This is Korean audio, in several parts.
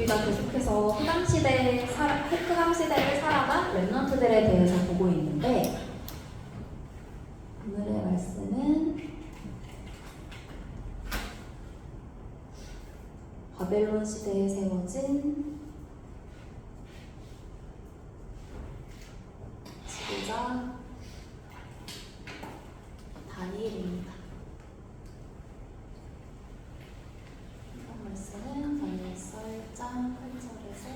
우리가 계속해서 흑암 시대를 살아간 렘넌트들에 대해서 보고 있는데, 오늘의 말씀은 바벨론 시대에 세워진 지도자 다니엘입니다. 이번 말씀은 다니엘서 1장 8절에서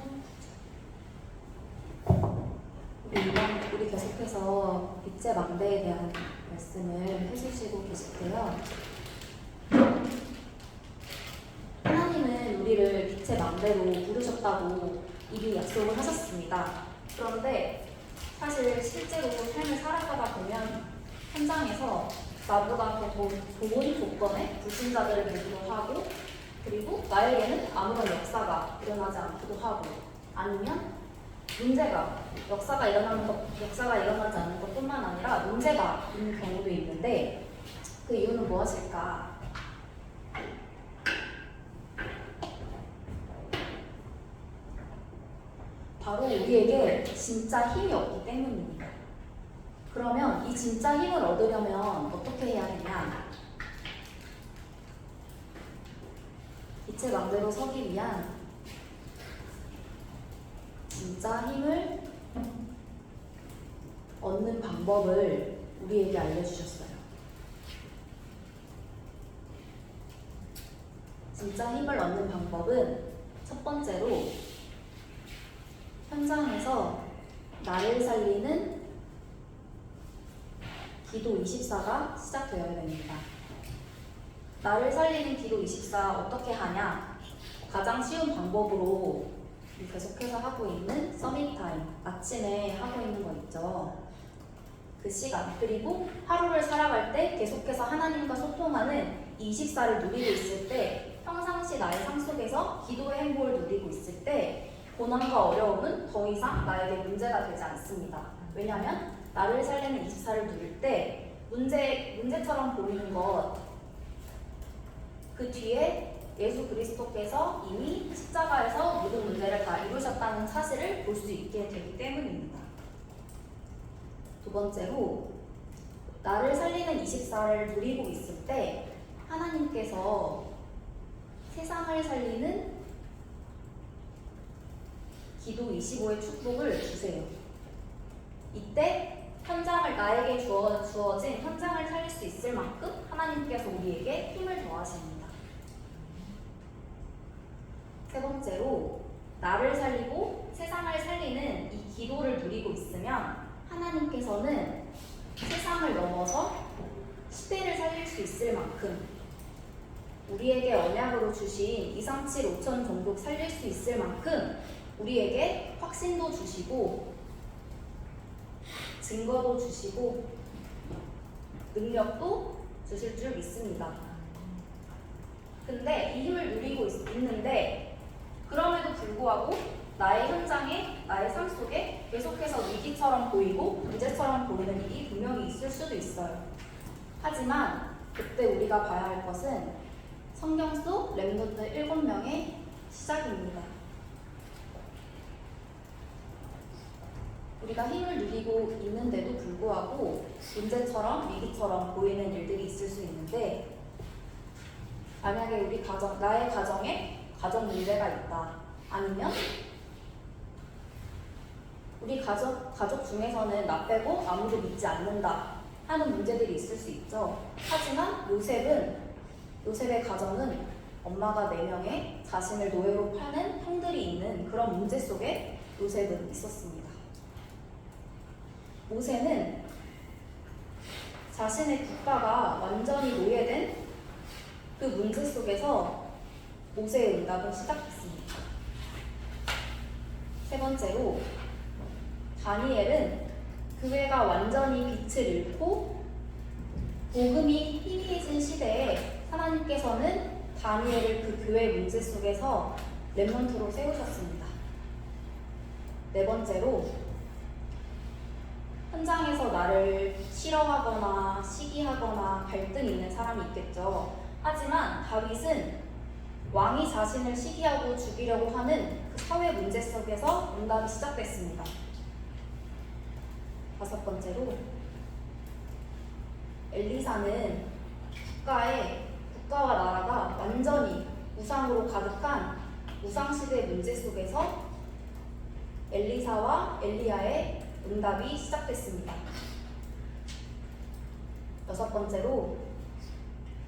우리 계속해서 빛의 망대에 대한 말씀을 해주시고 계실게요. 하나님은 우리를 빛의 망대로 부르셨다고 이미 약속을 하셨습니다. 그런데 사실 실제로 삶을 살아가다 보면 현장에서 나보다 더 좋은 조건의 불신자들을 보기도 하고, 그리고 나에게는 아무런 역사가 일어나지 않기도 하고, 아니면 역사가 일어나지 않는 것뿐만 아니라 문제가 있는 경우도 있는데, 그 이유는 무엇일까? 바로 우리에게 진짜 힘이 없기 때문입니다. 그러면 이 진짜 힘을 얻으려면 어떻게 해야 하느냐? 빛의 망대로 서기 위한 진짜 힘을 얻는 방법을 우리에게 알려주셨어요. 진짜 힘을 얻는 방법은 첫 번째로 현장에서 나를 살리는 기도 24가 시작되어야 됩니다. 나를 살리는 기도 24 어떻게 하냐? 가장 쉬운 방법으로 계속해서 하고 있는 서밋타임, 아침에 하고 있는 거 있죠. 그 시간, 그리고 하루를 살아갈 때 계속해서 하나님과 소통하는 이 24를 누리고 있을 때, 평상시 나의 삶 속에서 기도의 행보를 누리고 있을 때 고난과 어려움은 더 이상 나에게 문제가 되지 않습니다. 왜냐하면 나를 살리는 24를 누릴 때 문제처럼 보이는 것, 그 뒤에 예수 그리스도께서 이미 십자가에서 모든 문제를 다 이루셨다는 사실을 볼 수 있게 되기 때문입니다. 두 번째로, 나를 살리는 24를 누리고 있을 때 하나님께서 세상을 살리는 기도 25의 축복을 주세요. 이때 나에게 주어진 현장을 살릴 수 있을 만큼 하나님께서 우리에게 힘을 더하십니다. 세 번째로, 나를 살리고 세상을 살리는 이 기도를 누리고 있으면 하나님께서는 세상을 넘어서 시대를 살릴 수 있을 만큼 우리에게 언약으로 주신 2, 3, 7, 5천 종족 살릴 수 있을 만큼 우리에게 확신도 주시고 증거도 주시고 능력도 주실 줄 믿습니다. 근데 이 힘을 누리고 있는데, 그럼에도 불구하고 나의 현장에, 나의 삶 속에 계속해서 위기처럼 보이고 문제처럼 보이는 일이 분명히 있을 수도 있어요. 하지만 그때 우리가 봐야 할 것은 성경 속 렘넌트 7명의 시작입니다. 우리가 힘을 누리고 있는데도 불구하고 문제처럼 위기처럼 보이는 일들이 있을 수 있는데, 만약에 나의 가정에 가정 문제가 있다, 아니면 우리 가족 중에서는 나 빼고 아무도 믿지 않는다 하는 문제들이 있을 수 있죠. 하지만 요셉의 가정은 엄마가 4명의 자신을 노예로 파는 형들이 있는 그런 문제 속에 요셉은 있었습니다. 모세는 자신의 국가가 완전히 노예된 그 문제 속에서 모세의 응답은 시작했습니다. 세 번째로, 다니엘은 교회가 완전히 빛을 잃고 복음이 희미해진 시대에 하나님께서는 다니엘을 그 교회 문제 속에서 렘넌트로 세우셨습니다. 네 번째로, 현장에서 나를 싫어하거나 시기하거나 갈등 있는 사람이 있겠죠. 하지만 다윗은 왕이 자신을 시기하고 죽이려고 하는 그 사회 문제 속에서 응답이 시작됐습니다. 다섯 번째로 엘리사는 국가와 나라가 완전히 우상으로 가득한 우상시대 문제 속에서 엘리사와 엘리야의 응답이 시작됐습니다. 여섯 번째로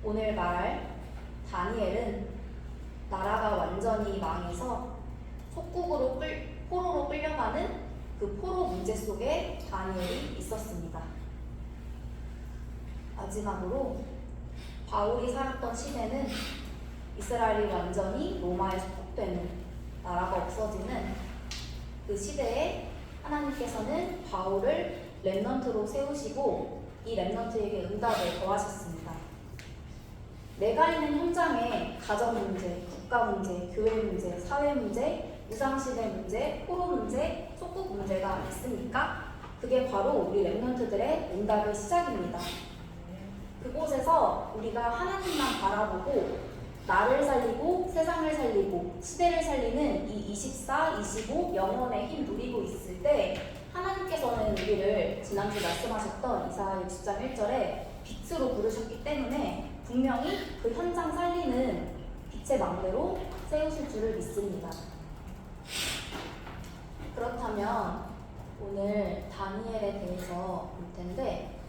오늘 말할 다니엘은 나라가 완전히 망해서 속국으로 포로로 끌려가는 그 포로 문제 속에 다니엘이 있었습니다. 마지막으로 바울이 살았던 시대는 이스라엘이 완전히 로마에 속국되는 나라가 없어지는 그 시대에 하나님께서는 바울을 렘넌트로 세우시고 이 렘넌트에게 응답을 더하셨습니다. 내가 있는 현장에 가정 문제, 국가 문제, 교회 문제, 사회 문제, 우상시대 문제, 포로 문제, 속국 문제가 있으니까 그게 바로 우리 렘넌트들의 응답의 시작입니다. 그곳에서 우리가 하나님만 바라보고 나를 살리고 세상을 살리고 시대를 살리는 이 24, 25 영혼의 힘 누리고 있을 때 하나님께서는 우리를 지난주 말씀하셨던 이사야 60장 1절에 빛으로 부르셨기 때문에 분명히 그 현장 살리는 빛의 망대로 세우실 줄을 믿습니다. 그렇다면 오늘 다니엘에 대해서 볼 텐데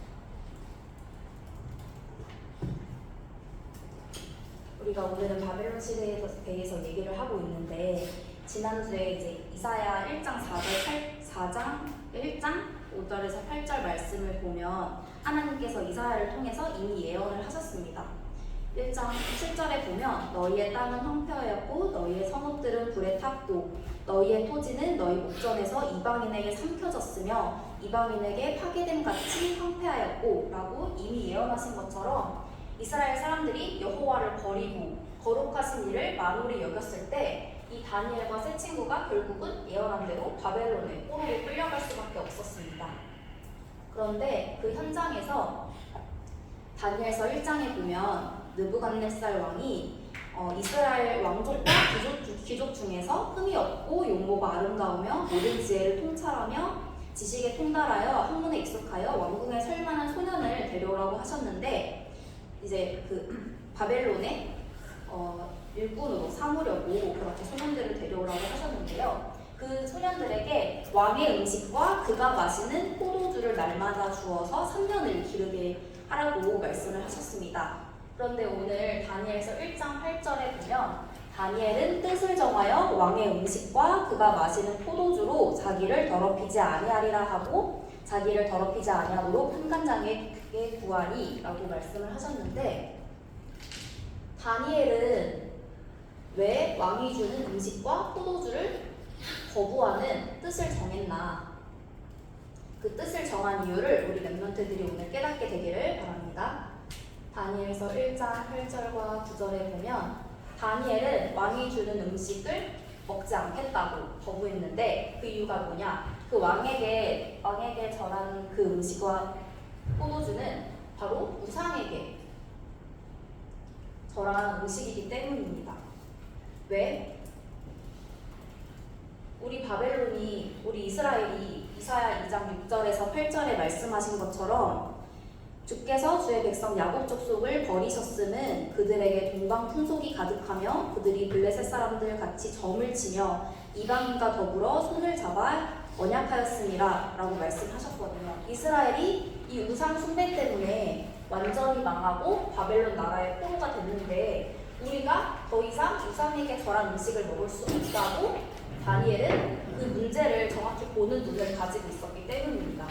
우리가 오늘은 바벨론 시대에 대해서 얘기를 하고 있는데 지난주에 이제 이사야 1장 1장 5절에서 8절 말씀을 보면 하나님께서 이사야를 통해서 이미 예언을 하셨습니다. 1장 7절에 보면 너희의 땅은 황폐하였고 너희의 성읍들은 불에 탔고 너희의 토지는 너희 목전에서 이방인에게 삼켜졌으며 이방인에게 파괴됨 같이 황폐하였고 라고 이미 예언하신 것처럼 이스라엘 사람들이 여호와를 버리고 거룩하신 일을 만홀히 여겼을 때 이 다니엘과 세 친구가 결국은 예언한 대로 바벨론의 포로로 끌려갈 수밖에 없었습니다. 그런데 그 현장에서 다니엘서 1장에 보면 느부갓네살 왕이 이스라엘 왕족과 귀족 중에서 흠이 없고 용모가 아름다우며 모든 지혜를 통찰하며 지식에 통달하여 학문에 익숙하여 왕궁에 설 만한 소년을 데려오라고 하셨는데 이제 그 바벨론에 일꾼으로 삼으려고 그렇게 소년들을 데려오라고 하셨는데요. 그 소년들에게 왕의 음식과 그가 마시는 포도주를 날마다 주어서 3년을 기르게 하라고 말씀을 하셨습니다. 그런데 오늘 다니엘서 1장 8절에 보면 다니엘은 뜻을 정하여 왕의 음식과 그가 마시는 포도주로 자기를 더럽히지 아니하리라 하고 자기를 더럽히지 아니하도록 판관장에게 구하리 라고 말씀을 하셨는데 다니엘은 왜 왕이 주는 음식과 포도주를 거부하는 뜻을 정했나? 그 뜻을 정한 이유를 우리 렘넌트들이 오늘 깨닫게 되기를 바랍니다. 다니엘서 1장 8절과 9절에 보면 다니엘은 왕이 주는 음식을 먹지 않겠다고 거부했는데 그 이유가 뭐냐? 그 왕에게 전한 그 음식과 포도주는 바로 우상에게 절한 음식이기 때문입니다. 왜? 우리 이스라엘이 이사야 2장 6절에서 8절에 말씀하신 것처럼 주께서 주의 백성 야곱 족속을 버리셨음은 그들에게 동방 풍속이 가득하며 그들이 블레셋 사람들 같이 점을 치며 이방인과 더불어 손을 잡아 언약하였음이라 라고 말씀하셨거든요. 이스라엘이 이 우상 숭배 때문에 완전히 망하고 바벨론 나라의 포로가 됐는데 우리가 더 이상 우상에게 절한 음식을 먹을 수 없다고 다니엘은 그 문제를 정확히 보는 눈을 가지고 있었기 때문입니다.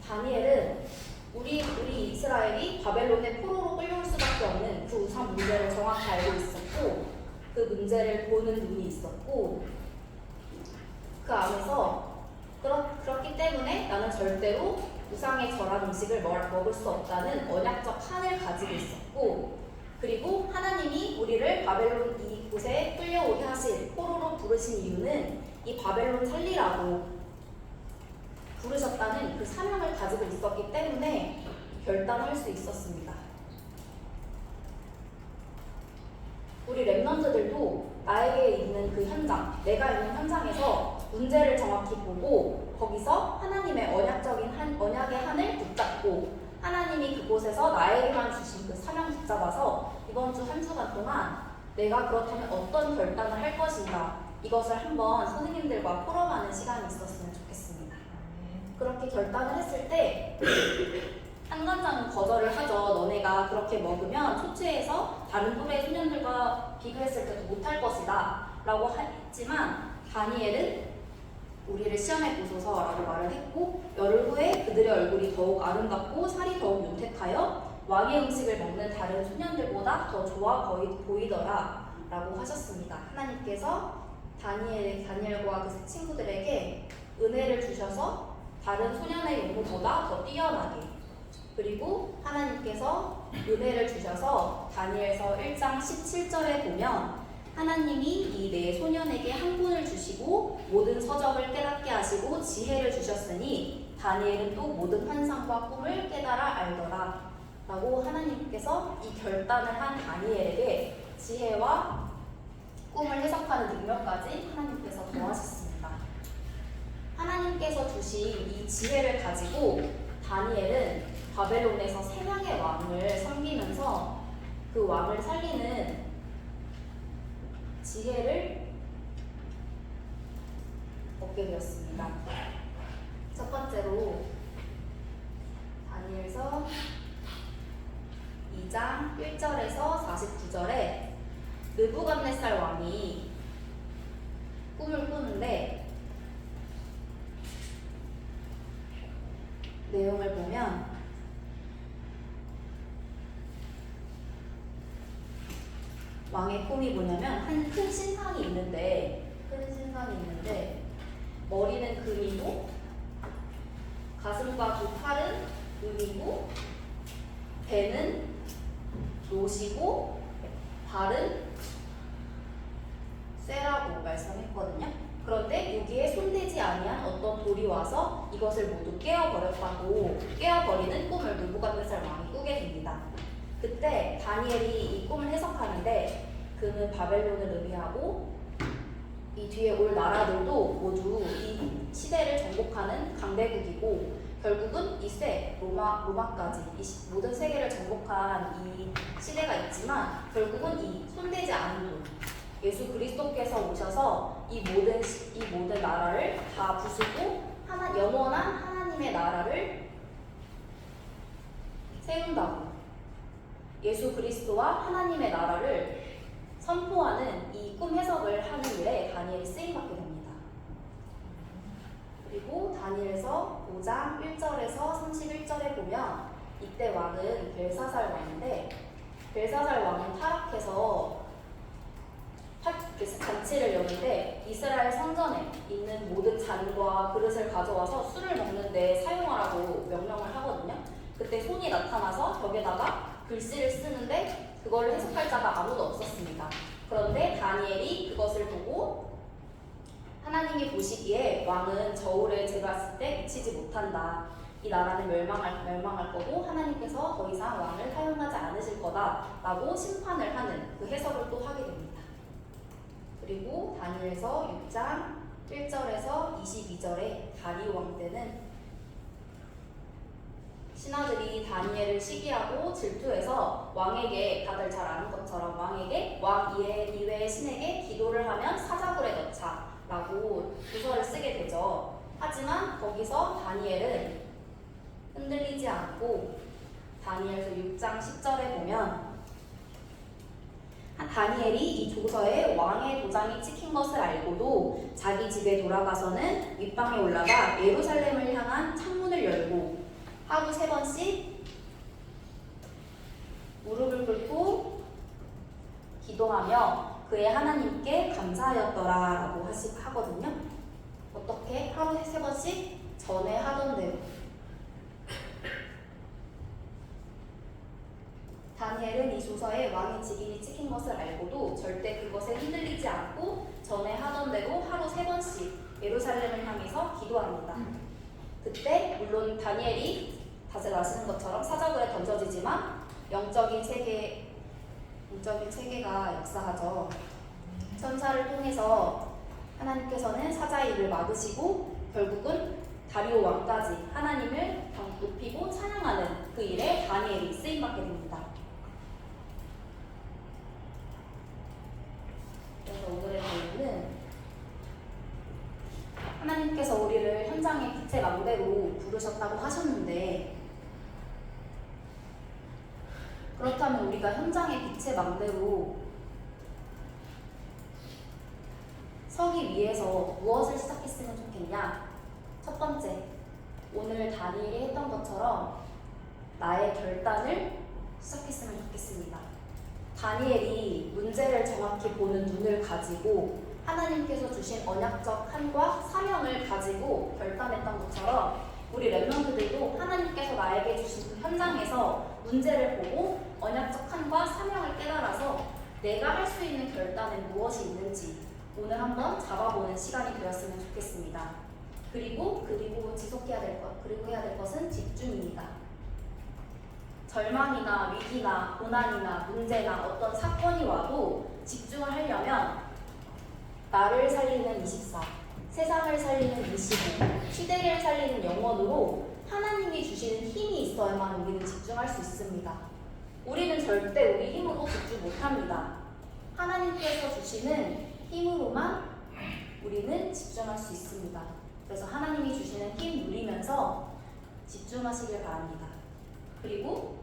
다니엘은 우리 이스라엘이 바벨론의 포로로 끌려올 수밖에 없는 그 우상 문제를 정확히 알고 있었고 그 문제를 보는 눈이 있었고 그 안에서 그렇기 때문에 나는 절대로 우상에 절한 음식을 먹을 수 없다는 언약적 한을 가지고 있었고 그리고 하나님이 우리를 바벨론 이곳에 끌려오게 하실 포로로 부르신 이유는 이 바벨론 살리라고 부르셨다는 그 사명을 가지고 있었기 때문에 결단을 할 수 있었습니다. 우리 랩런트들도 나에게 있는 그 현장, 내가 있는 현장에서 문제를 정확히 보고 거기서 하나님의 언약의 한을 붙잡고 하나님이 그곳에서 나에게만 주신 그 사명 붙잡아서 이번 주 한 주간 동안 내가 그렇다면 어떤 결단을 할 것인가 이것을 한번 선생님들과 포럼하는 시간이 있었으면 좋겠습니다. 그렇게 결단을 했을 때 한 관장은 거절을 하죠. 너네가 그렇게 먹으면 초췌해서 다른 또래 소년들과 비교했을 때도 못할 것이다 라고 했지만 다니엘은 우리를 시험해 보소서 라고 말을 했고 열흘 후에 그들의 얼굴이 더욱 아름답고 살이 더욱 윤택하여 왕의 음식을 먹는 다른 소년들보다 더 좋아 보이더라 라고 하셨습니다. 하나님께서 다니엘과 그 친구들에게 은혜를 주셔서 다른 소년의 용모보다 더 뛰어나게 그리고 하나님께서 은혜를 주셔서 다니엘서 1장 17절에 보면 하나님이 이 네 소년에게 학문을 주시고 모든 서적을 깨닫게 하시고 지혜를 주셨으니 다니엘은 또 모든 환상과 꿈을 깨달아 알더라 라고 하나님께서 이 결단을 한 다니엘에게 지혜와 꿈을 해석하는 능력까지 하나님께서 더하셨습니다. 하나님께서 주신 이 지혜를 가지고 다니엘은 바벨론에서 3명의 왕을 섬기면서 그 왕을 살리는 지혜를 얻게 되었습니다. 첫 번째로 다니엘서 2장 1절에서 49절에 느부갓네살 왕이 꿈을 꾸는데 내용을 보면 왕의 꿈이 뭐냐면 한 큰 신상이 있는데 머리는 금이고 가슴과 두 팔은 은이고 배는 노시고 발은 쇠라고 말씀했거든요. 그런데 여기에 손대지 아니한 어떤 돌이 와서 이것을 모두 깨어버리는 꿈을 느부갓네살 왕이 꾸게 됩니다. 그때 다니엘이 이 꿈을 해석하는데 그는 바벨론을 의미하고 이 뒤에 올 나라들도 모두 이 시대를 정복하는 강대국이고 결국은 로마까지 이 모든 세계를 정복한 이 시대가 있지만 결국은 이 손대지 않은 돈 예수 그리스도께서 오셔서 이 모든 나라를 다 부수고 영원한 하나님의 나라를 세운다고 예수 그리스도와 하나님의 나라를 선포하는 이 꿈 해석을 하는 일에 다니엘이 쓰임받게 됩니다. 그리고 다니엘서 5장 1절에서 31절에 보면 이때 왕은 벨사살 왕인데 벨사살 왕은 타락해서 잔치를 여는데 이스라엘 성전에 있는 모든 잔과 그릇을 가져와서 술을 먹는데 사용하라고 명령을 하거든요. 그때 손이 나타나서 벽에다가 글씨를 쓰는데 그걸 해석할 자가 아무도 없었습니다. 그런데 다니엘이 그것을 보고 하나님이 보시기에 왕은 저울에 재봤을 때 미치지 못한다. 이 나라는 멸망할 거고 하나님께서 더 이상 왕을 사용하지 않으실 거다라고 심판을 하는 그 해석을 또 하게 됩니다. 그리고 다니엘서 6장 1절에서 22절에 다리오 왕 때는 신하들이 다니엘을 시기하고 질투해서 왕에게 다들 잘 아는 것처럼 왕에게 왕 이외의 신에게 기도를 하면 사자굴에 넣자 라고 부서를 쓰게 되죠. 하지만 거기서 다니엘은 흔들리지 않고 다니엘서 6장 10절에 보면 다니엘이 이 조서에 왕의 도장이 찍힌 것을 알고도 자기 집에 돌아가서는 윗방에 올라가 예루살렘을 향한 창문을 열고 하루 3번씩 무릎을 꿇고 기도하며 그의 하나님께 감사하였더라 라고 하거든요. 어떻게? 하루 3번씩 전에 하던 대로. 다니엘은 이 조서에 왕의 직인이 찍힌 것을 알고도 절대 그것에 흔들리지 않고 전에 하던 대로 하루 3번씩 예루살렘을 향해서 기도합니다. 그때 물론 다니엘이 다들 아시는 것처럼 사자굴에 던져지지만 영적인 세계에 영적인 세계가 역사하죠. 천사를 통해서 하나님께서는 사자의 입을 막으시고 결국은 다리오 왕까지 하나님을 높이고 찬양하는 그 일에 다니엘이 쓰임받게 됩니다. 그래서 오늘의 내용은 하나님께서 우리를 현장의 빛의 망대로 부르셨다고 하셨는데, 그렇다면 우리가 현장의 빛의 망대로 서기 위해서 무엇을 시작했으면 좋겠냐? 첫 번째, 오늘 다니엘이 했던 것처럼 나의 결단을 시작했으면 좋겠습니다. 다니엘이 문제를 정확히 보는 눈을 가지고 하나님께서 주신 언약적 한과 사명을 가지고 결단했던 것처럼 우리 랩런트들도 하나님께서 나에게 주신 그 현장에서 문제를 보고 언약적 한과 사명을 깨달아서 내가 할 수 있는 결단은 무엇이 있는지 오늘 한번 잡아보는 시간이 되었으면 좋겠습니다. 그리고 지속해야 될 것, 그리고 해야 될 것은 집중입니다. 절망이나 위기나 고난이나 문제나 어떤 사건이 와도 집중을 하려면 나를 살리는 24, 세상을 살리는 25, 시대를 살리는 영원으로 하나님이 주시는 힘이 있어야만 우리는 집중할 수 있습니다. 우리는 절대 우리 힘으로 집중 못합니다. 하나님께서 주시는 힘으로만 우리는 집중할 수 있습니다. 그래서 하나님이 주시는 힘 누리면서 집중하시길 바랍니다. 그리고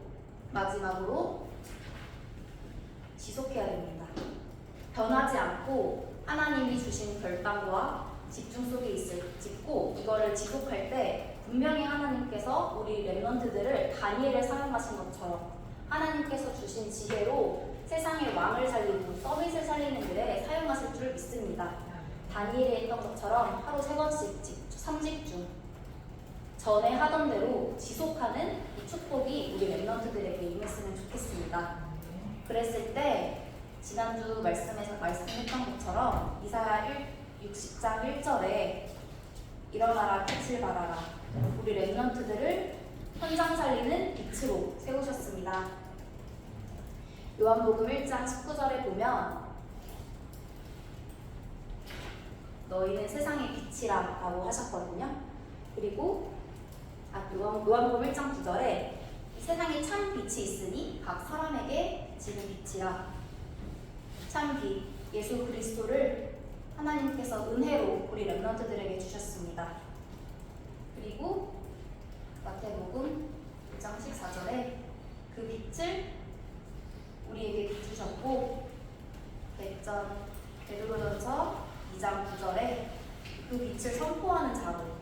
마지막으로 지속해야 됩니다. 변하지 않고 하나님이 주신 결단과 집중 속에 짓고 이거를 지속할 때 분명히 하나님께서 우리 랩런트들을 다니엘을 사용하신 것처럼 하나님께서 주신 지혜로 세상의 왕을 살리고 서밋을 살리는 일에 사용하실 줄 믿습니다. 다니엘이 했던 것처럼 하루 3번씩 3집중 전에 하던 대로 지속하는 이 축복이 우리 랩런트들에게 임했으면 좋겠습니다. 그랬을 때 지난주 말씀했던 것처럼 이사야 60장 1절에 일어나라 빛을 발하라 우리 랩런트들을 현장 살리는 빛으로 세우셨습니다. 요한복음 1장 19절에 보면 너희는 세상의 빛이라 라고 하셨거든요. 그리고 요한복음 1장 9절에 세상에 참 빛이 있으니 각 사람에게 지는 빛이라. 참 빛, 예수 그리스도를 하나님께서 은혜로 우리 랩런트들에게 주셨습니다. 그리고 마태복음 1장 14절에 그 빛을 우리에게 비추셨고 베드로전서 2장 9절에 그 빛을 선포하는 자로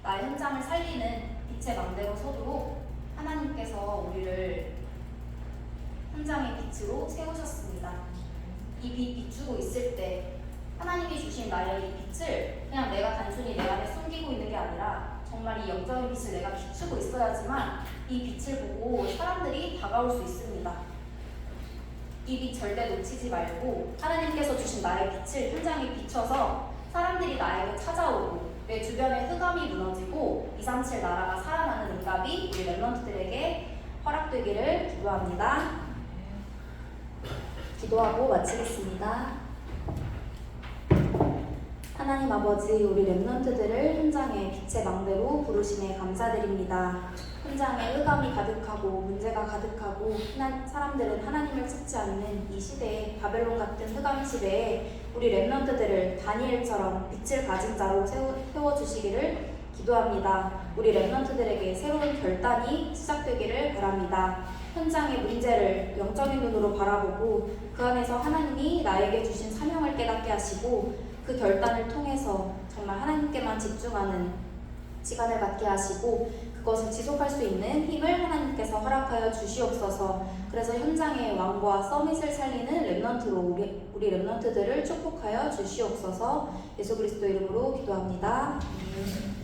나의 현장을 살리는 빛의 망대로 서도록 하나님께서 우리를 현장의 빛으로 세우셨습니다. 이 빛 비추고 있을 때 하나님이 주신 나의 이 빛을 그냥 내가 단순히 내 안에 숨기고 있는 게 아니라 정말 이 영적인 빛을 내가 비추고 있어야지만 이 빛을 보고 사람들이 다가올 수 있습니다. 이 빛 절대 놓치지 말고 하나님께서 주신 나의 빛을 현장에 비춰서 사람들이 나에게 찾아오고 내 주변의 흑암이 무너지고 237 나라가 살아나는 응답이 우리 랩런트들에게 허락되기를 기도합니다. 기도하고 마치겠습니다. 하나님 아버지, 우리 랩런트들을 현장의 빛의 망대로 부르심에 감사드립니다. 현장에 흑암이 가득하고 문제가 가득하고 사람들은 하나님을 찾지 않는 이 시대에, 바벨론 같은 흑암 시대에 우리 랩런트들을 다니엘처럼 빛을 가진 자로 세워주시기를 기도합니다. 우리 랩런트들에게 새로운 결단이 시작되기를 바랍니다. 현장의 문제를 영적인 눈으로 바라보고 그 안에서 하나님이 나에게 주신 사명을 깨닫게 하시고 그 결단을 통해서 정말 하나님께만 집중하는 시간을 갖게 하시고 그것을 지속할 수 있는 힘을 하나님께서 허락하여 주시옵소서. 그래서 현장의 왕과 서밋을 살리는 랩런트로 우리 랩런트들을 축복하여 주시옵소서. 예수 그리스도 이름으로 기도합니다. 아멘.